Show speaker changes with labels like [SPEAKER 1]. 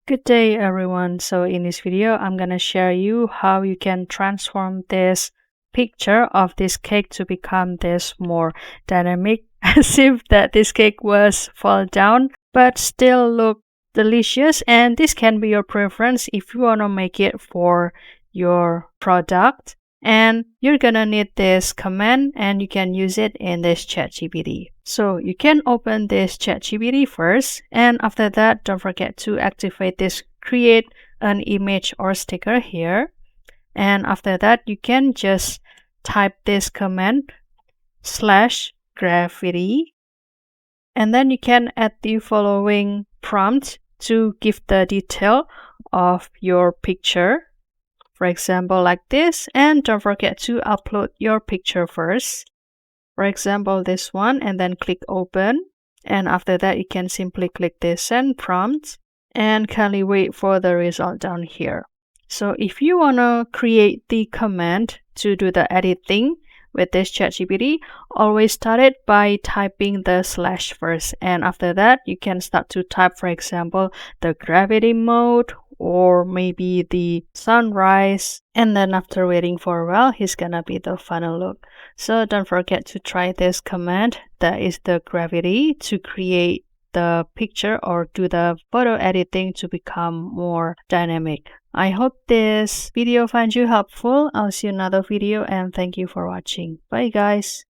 [SPEAKER 1] Good day everyone. So in this video, I'm gonna share you how you can transform this picture of this cake to become this more dynamic as if that this cake was fall down but still look delicious, and this can be your preference if you want to make it for your product. And you're gonna need this command and you can use it in this ChatGPT. So you can open this ChatGPT first, and after that don't forget to activate this create an image or sticker here. And after that you can just type this command /gravity, and then you can add the following prompt to give the detail of your picture. For example, like this, and don't forget to upload your picture first. For example, this one, and then click open. And after that, you can simply click this send prompt and kindly wait for the result down here. So if you want to create the command to do the editing with this ChatGPT, always start it by typing the / first. And after that, you can start to type, for example, the gravity mode or maybe the sunrise. And then after waiting for a while, he's gonna be the final look. So don't forget to try this command, that is the gravity, to create the picture or do the photo editing to become more dynamic. I hope this video finds you helpful. I'll see you in another video and thank you for watching. Bye guys.